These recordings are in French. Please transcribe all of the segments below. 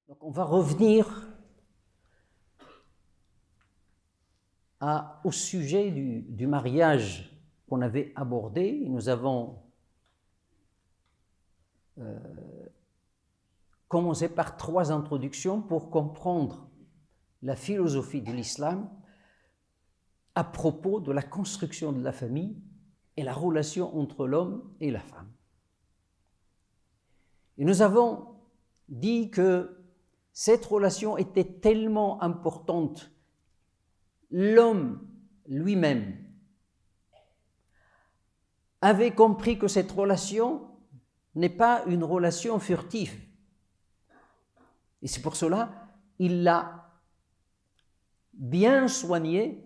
Donc on va revenir au sujet du mariage qu'on avait abordé. Nous avons commencé par 3 introductions pour comprendre la philosophie de l'islam à propos de la construction de la famille et la relation entre l'homme et la femme. Et nous avons dit que cette relation était tellement importante, l'homme lui-même avait compris que cette relation n'est pas une relation furtive. Et c'est pour cela qu'il l'a bien soignée,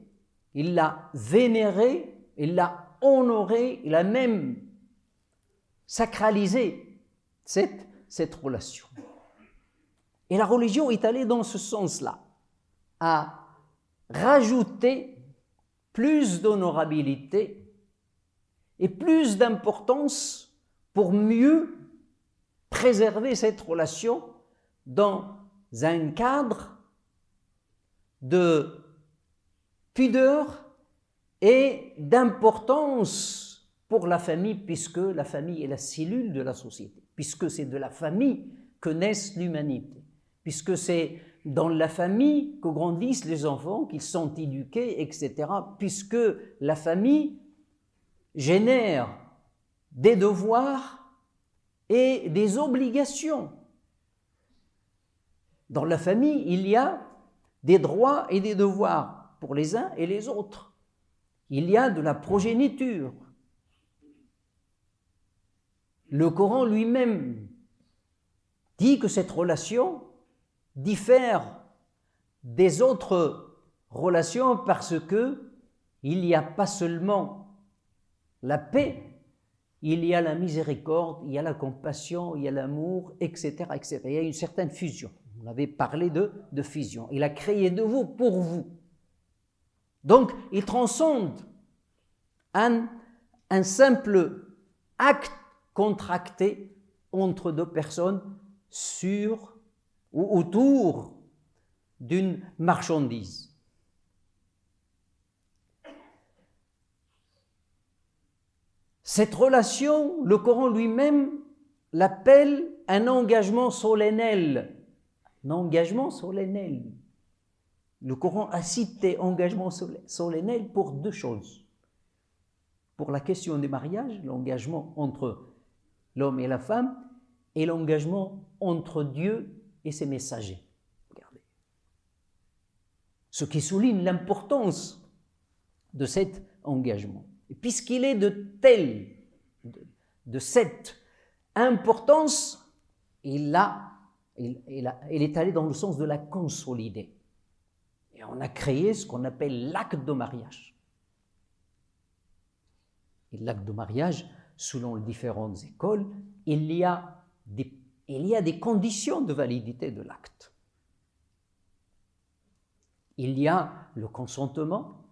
il l'a vénérée, il l'a honorée, il a même sacralisé cette relation. Et la religion est allée dans ce sens-là, à rajouter plus d'honorabilité et plus d'importance pour mieux préserver cette relation dans un cadre de pudeur et d'importance pour la famille, puisque la famille est la cellule de la société, puisque c'est de la famille que naissent l'humanité, puisque c'est dans la famille que grandissent les enfants, qu'ils sont éduqués, etc., puisque la famille génère des devoirs et des obligations. Dans la famille, il y a des droits et des devoirs pour les uns et les autres. Il y a de la progéniture. Le Coran lui-même dit que cette relation diffère des autres relations parce que il n'y a pas seulement la paix, il y a la miséricorde, il y a la compassion, il y a l'amour, etc., etc. Il y a une certaine fusion. On avait parlé de fusion. Il a créé de vous pour vous. Donc, il transcende un simple acte contracté entre 2 personnes sur ou autour d'une marchandise. Cette relation, le Coran lui-même l'appelle un engagement solennel. Un engagement solennel. Le Coran a cité engagement solennel pour 2 choses. Pour la question du mariage, l'engagement entre l'homme et la femme, et l'engagement entre Dieu et ses messagers. Regardez. Ce qui souligne l'importance de cet engagement. Et puisqu'il est de cette importance, il est allé dans le sens de la consolider. Et on a créé ce qu'on appelle l'acte de mariage. Et l'acte de mariage, selon les différentes écoles, il y a des conditions de validité de l'acte. Il y a le consentement,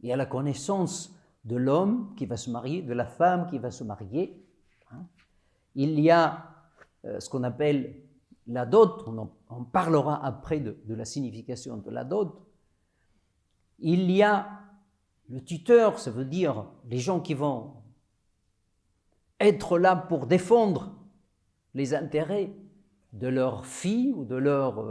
il y a la connaissance de l'homme qui va se marier, de la femme qui va se marier. Il y a ce qu'on appelle la dot, on parlera après de la signification de la dot. Il y a le tuteur, ça veut dire les gens qui vont être là pour défendre les intérêts de leur fille ou de leur...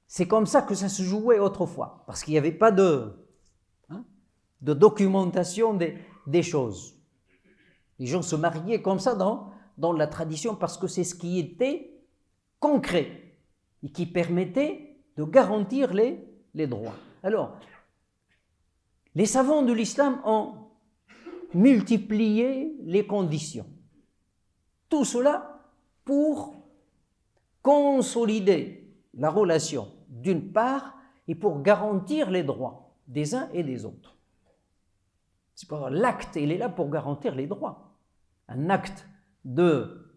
C'est comme ça que ça se jouait autrefois, parce qu'il n'y avait pas de documentation des choses. Les gens se mariaient comme ça dans la tradition parce que c'est ce qui était concret et qui permettait de garantir les droits. Alors, les savants de l'islam ont multiplié les conditions. Tout cela pour consolider la relation d'une part et pour garantir les droits des uns et des autres. C'est pas l'acte, il est là pour garantir les droits. Un acte de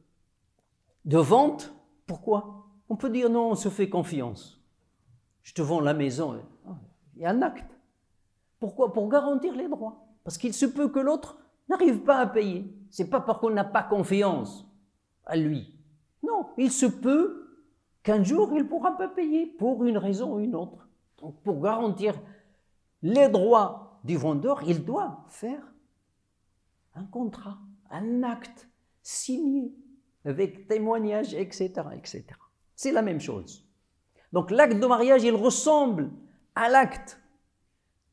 vente, pourquoi? On peut dire non, on se fait confiance. Je te vends la maison. Il y a un acte. Pourquoi? Pour garantir les droits. Parce qu'il se peut que l'autre n'arrive pas à payer. C'est pas parce qu'on n'a pas confiance à lui. Non, il se peut qu'un jour il ne pourra pas payer pour une raison ou une autre. Donc pour garantir les droits du vendeur, il doit faire un contrat, un acte signé avec témoignage, etc., etc. C'est la même chose. Donc l'acte de mariage, il ressemble à l'acte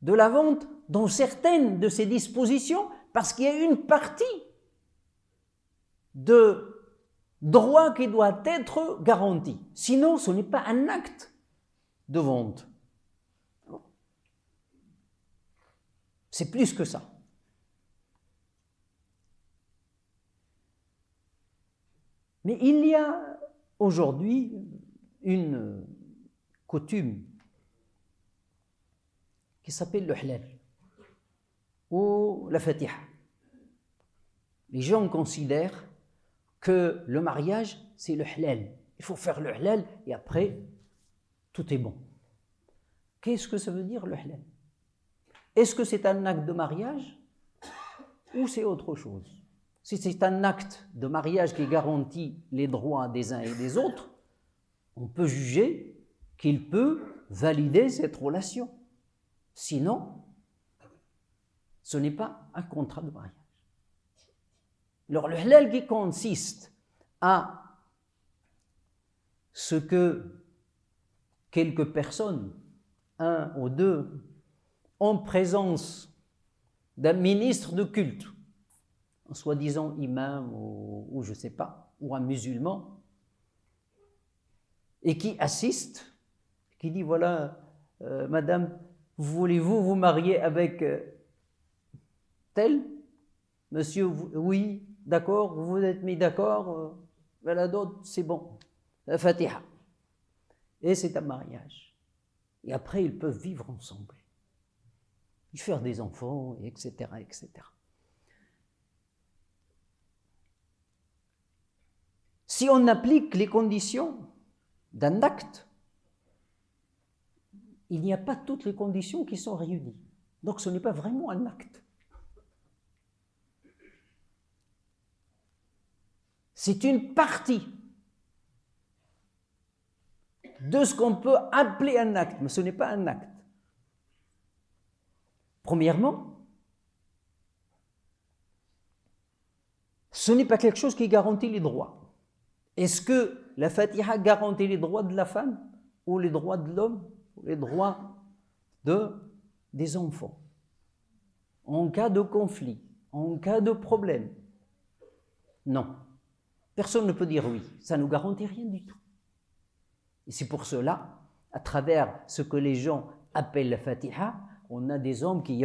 de la vente dans certaines de ses dispositions, parce qu'il y a une partie de droit qui doit être garantie. Sinon, ce n'est pas un acte de vente. C'est plus que ça. Mais il y a aujourd'hui une coutume qui s'appelle le halal ou la fatiha. Les gens considèrent que le mariage, c'est le halal. Il faut faire le halal et après, tout est bon. Qu'est-ce que ça veut dire le halal? Est-ce que c'est un acte de mariage ou c'est autre chose? Si c'est un acte de mariage qui garantit les droits des uns et des autres, on peut juger qu'il peut valider cette relation. Sinon, ce n'est pas un contrat de mariage. Alors, le halal qui consiste à ce que quelques personnes, un ou deux, en présence d'un ministre de culte, un soi-disant imam ou je ne sais pas, ou un musulman, et qui assiste, qui dit voilà, madame, voulez-vous vous marier avec tel? Monsieur, oui, d'accord, vous vous êtes mis d'accord, voilà d'autres, c'est bon, la Fatiha. Et c'est un mariage. Et après, ils peuvent vivre ensemble, y faire des enfants, etc., etc. Si on applique les conditions d'un acte, il n'y a pas toutes les conditions qui sont réunies. Donc ce n'est pas vraiment un acte. C'est une partie de ce qu'on peut appeler un acte, mais ce n'est pas un acte. Premièrement, ce n'est pas quelque chose qui garantit les droits. Est-ce que la Fatiha garantit les droits de la femme ou les droits de l'homme ou les droits des enfants en cas de conflit, en cas de problème? Non. Personne ne peut dire oui. Ça ne garantit rien du tout. Et c'est pour cela, à travers ce que les gens appellent la Fatiha, on a des hommes qui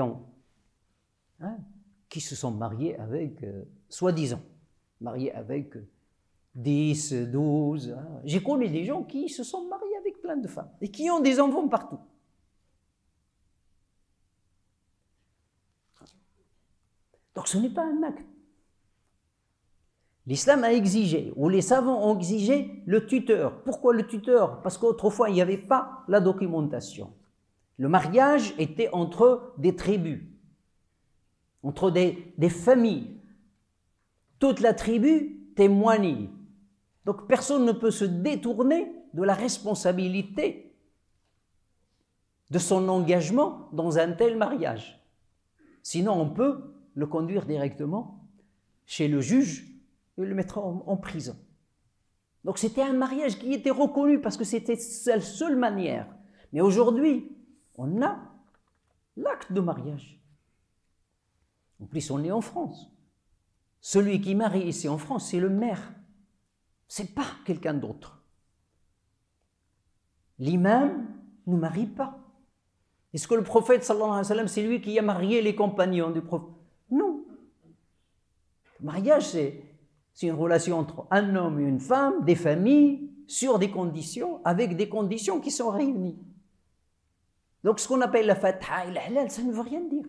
se sont mariés avec, soi-disant, mariés avec 10, 12. J'ai connu des gens qui se sont mariés avec plein de femmes et qui ont des enfants partout. Donc ce n'est pas un acte. L'islam a exigé, ou les savants ont exigé, le tuteur. Pourquoi le tuteur? Parce qu'autrefois, il n'y avait pas la documentation. Le mariage était entre des tribus, entre des familles. Toute la tribu témoignait. Donc personne ne peut se détourner de la responsabilité de son engagement dans un tel mariage. Sinon, on peut le conduire directement chez le juge et le mettre en prison. Donc c'était un mariage qui était reconnu parce que c'était la seule manière. Mais aujourd'hui, on a l'acte de mariage. En plus, on est en France. Celui qui marie ici en France, c'est le maire. C'est pas quelqu'un d'autre. L'imam ne marie pas. Est-ce que le prophète, sallallahu alayhi wa sallam, c'est lui qui a marié les compagnons du prophète? Non. Le mariage, c'est une relation entre un homme et une femme, des familles, sur des conditions, avec des conditions qui sont réunies. Donc ce qu'on appelle la Fatiha et la halal, ça ne veut rien dire.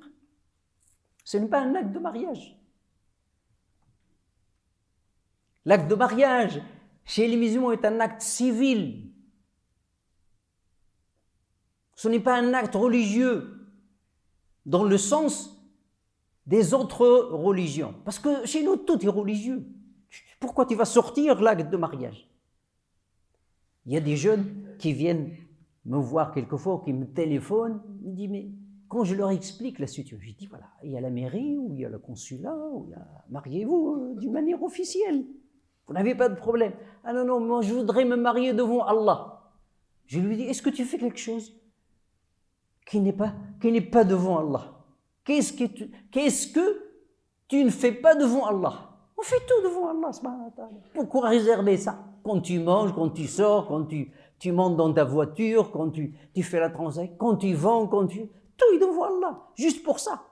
Ce n'est pas un acte de mariage. L'acte de mariage, chez les musulmans, est un acte civil. Ce n'est pas un acte religieux, dans le sens des autres religions. Parce que chez nous, tout est religieux. Pourquoi tu vas sortir l'acte de mariage? Il y a des jeunes qui viennent me voir quelquefois, qui me téléphonent, me disent, mais quand je leur explique la situation, je dis, voilà, il y a la mairie, ou il y a le consulat, ou il y a, mariez-vous d'une manière officielle. Vous n'avez pas de problème. Ah non, non, moi je voudrais me marier devant Allah. Je lui dis, est-ce que tu fais quelque chose qui n'est pas devant Allah? Qu'est-ce que tu ne fais pas devant Allah? On fait tout devant Allah, subhanahu wa ta'ala. Pourquoi réserver ça? Quand tu manges, quand tu sors, quand tu montes dans ta voiture, quand tu fais la transaction, quand tu vends, tout est devant Allah, juste pour ça.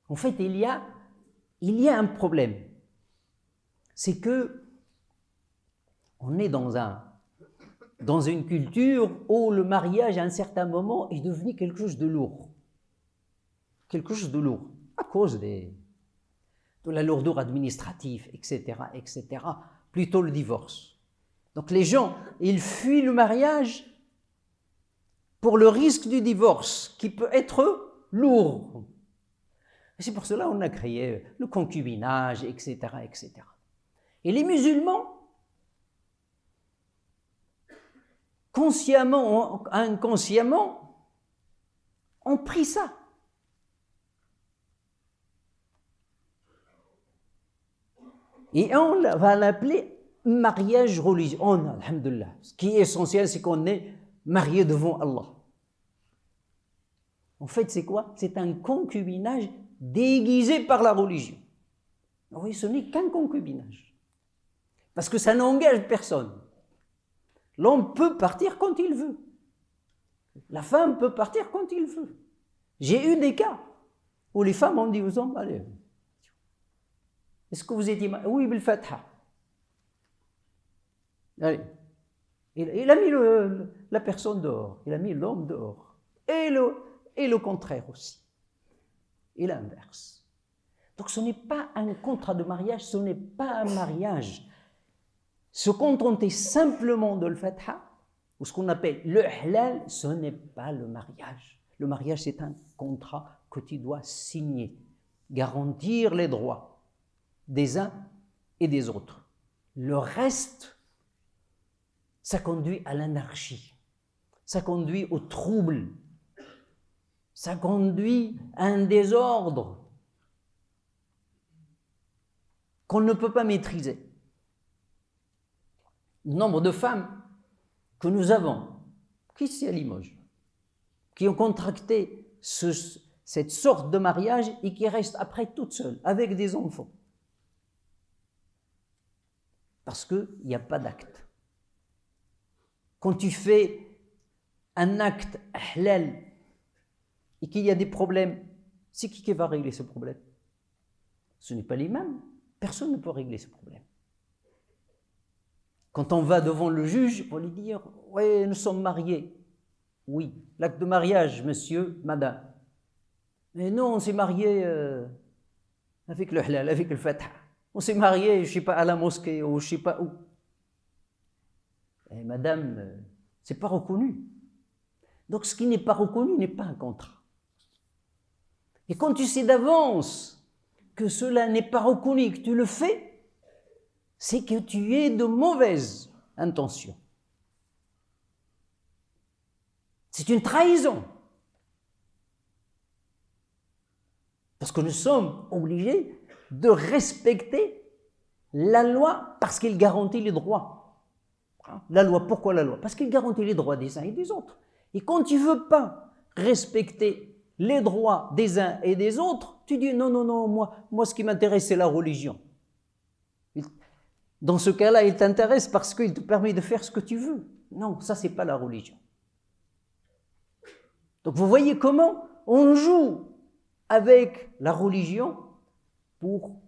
En fait, il y a un problème. C'est que on est dans une culture où le mariage, à un certain moment, est devenu quelque chose de lourd. Quelque chose de lourd, à cause de la lourdeur administrative, etc., etc., plutôt le divorce. Donc les gens, ils fuient le mariage pour le risque du divorce, qui peut être lourd. Et c'est pour cela qu'on a créé le concubinage, etc., etc. Et les musulmans, consciemment ou inconsciemment, ont pris ça. Et on va l'appeler mariage religieux. Alhamdulillah. Ce qui est essentiel, c'est qu'on est marié devant Allah. En fait, c'est quoi? C'est un concubinage déguisé par la religion. Oui, ce n'est qu'un concubinage. Parce que ça n'engage personne. L'homme peut partir quand il veut. La femme peut partir quand il veut. J'ai eu des cas où les femmes ont dit aux hommes, allez, est-ce que vous étiez mariés? Oui, bil fatha. Allez. Il a mis la personne dehors, il a mis l'homme dehors. Et le contraire aussi. Et l'inverse. Donc ce n'est pas un contrat de mariage, ce n'est pas un mariage. Se contenter simplement de le fatha, ou ce qu'on appelle le halal, ce n'est pas le mariage. Le mariage, c'est un contrat que tu dois signer, garantir les droits des uns et des autres. Le reste, ça conduit à l'anarchie, ça conduit au trouble, ça conduit à un désordre qu'on ne peut pas maîtriser. Le nombre de femmes que nous avons, qu'ici à Limoges, qui ont contracté cette sorte de mariage et qui restent après toutes seules, avec des enfants. Parce qu'il n'y a pas d'acte. Quand tu fais un acte halal et qu'il y a des problèmes, c'est qui va régler ce problème? Ce n'est pas l'imam. Personne ne peut régler ce problème. Quand on va devant le juge pour lui dire « Oui, nous sommes mariés. » Oui, l'acte de mariage, monsieur, madame. Mais non, on s'est mariés avec le halal, avec le fatha. On s'est mariés, je ne sais pas, à la mosquée ou je ne sais pas où. Et madame, ce n'est pas reconnu. Donc ce qui n'est pas reconnu n'est pas un contrat. Et quand tu sais d'avance que cela n'est pas reconnu et que tu le fais, c'est que tu es de mauvaise intention. C'est une trahison. Parce que nous sommes obligés de respecter la loi parce qu'il garantit les droits. La loi, pourquoi la loi? Parce qu'il garantit les droits des uns et des autres. Et quand tu ne veux pas respecter les droits des uns et des autres, tu dis non, non, non, moi ce qui m'intéresse c'est la religion. Dans ce cas-là, il t'intéresse parce qu'il te permet de faire ce que tu veux. Non, ça c'est pas la religion. Donc vous voyez comment on joue avec la religion pour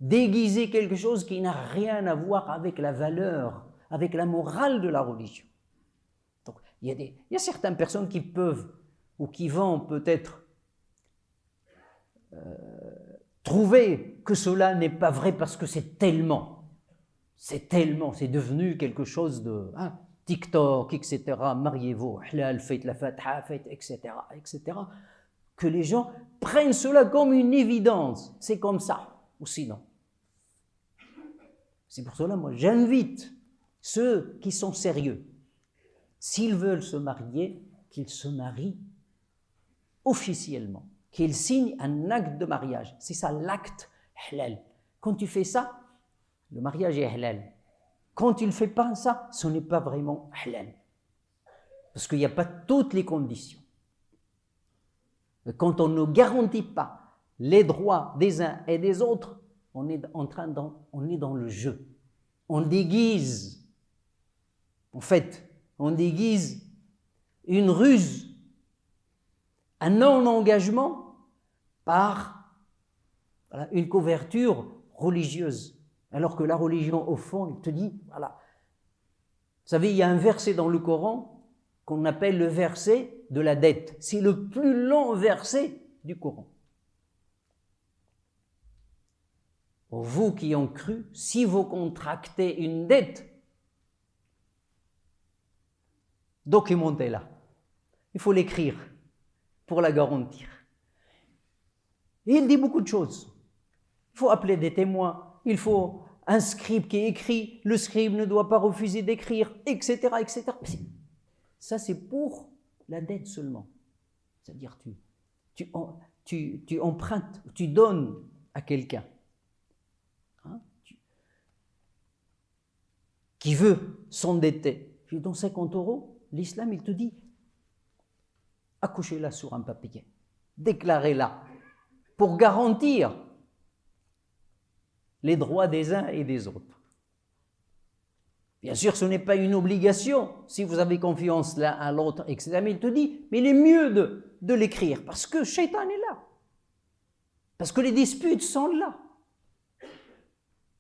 déguiser quelque chose qui n'a rien à voir avec la valeur, avec la morale de la religion. Donc, il y a certaines personnes qui peuvent ou qui vont peut-être trouver que cela n'est pas vrai parce que c'est devenu quelque chose de TikTok, etc. Mariez-vous, halal, faites la fatha, faites, etc., etc. Que les gens prennent cela comme une évidence. C'est comme ça, ou sinon. C'est pour cela, moi, j'invite ceux qui sont sérieux, s'ils veulent se marier, qu'ils se marient officiellement, qu'ils signent un acte de mariage. C'est ça l'acte halal. Quand tu fais ça, le mariage est halal. Quand tu ne fais pas ça, ce n'est pas vraiment halal. Parce qu'il n'y a pas toutes les conditions. Quand on ne garantit pas les droits des uns et des autres, on est dans le jeu. On déguise, en fait, on déguise une ruse, un non-engagement par une couverture religieuse. Alors que la religion, au fond, te dit, voilà. Vous savez, il y a un verset dans le Coran qu'on appelle le verset de la dette. C'est le plus long verset du Coran. Vous qui ont cru, si vous contractez une dette, documentez-la. Il faut l'écrire pour la garantir. Et il dit beaucoup de choses. Il faut appeler des témoins, il faut un scribe qui écrit, le scribe ne doit pas refuser d'écrire, etc., etc. Ça, c'est pour la dette seulement. C'est-à-dire, tu empruntes, tu donnes à quelqu'un qui veut s'endetter. Tu lui donnes 50 €, l'islam, il te dit, accochez-la sur un papier, déclarez-la, pour garantir les droits des uns et des autres. Bien sûr, ce n'est pas une obligation, si vous avez confiance l'un à l'autre, etc. Mais il te dit, mais il est mieux de l'écrire, parce que Shaitan est là. Parce que les disputes sont là.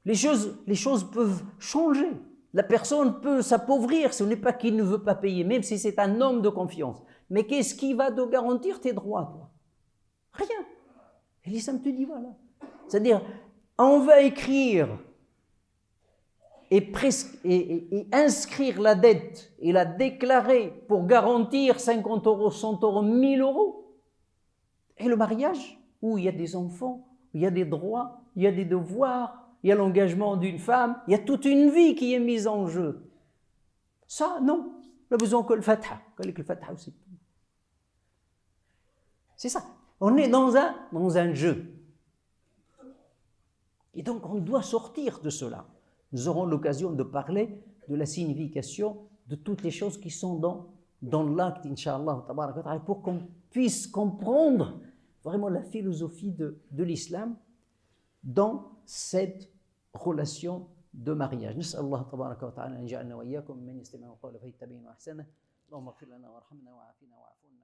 Les choses peuvent changer. La personne peut s'appauvrir, ce n'est pas qu'il ne veut pas payer, même si c'est un homme de confiance. Mais qu'est-ce qui va te garantir tes droits, toi? Rien. Et l'islam te dit, voilà. C'est-à-dire, on va écrire et inscrire la dette et la déclarer pour garantir 50 €, 100 €, 1000 €. Et le mariage, où il y a des enfants, où il y a des droits, il y a des devoirs, il y a l'engagement d'une femme, il y a toute une vie qui est mise en jeu. Ça, non. On a besoin que le fatha. C'est ça. On est dans un jeu. Et donc, on doit sortir de cela. Nous aurons l'occasion de parler de la signification de toutes les choses qui sont dans l'acte, Inch'Allah, pour qu'on puisse comprendre vraiment la philosophie de l'islam dans cette relation de mariage. نسأل الله تبارك وتعالى أن يجعلنا وإياكم من يستمعون القول فيتبعون أحسنه اللهم اغفر لنا وارحمنا وعافنا واعف عنا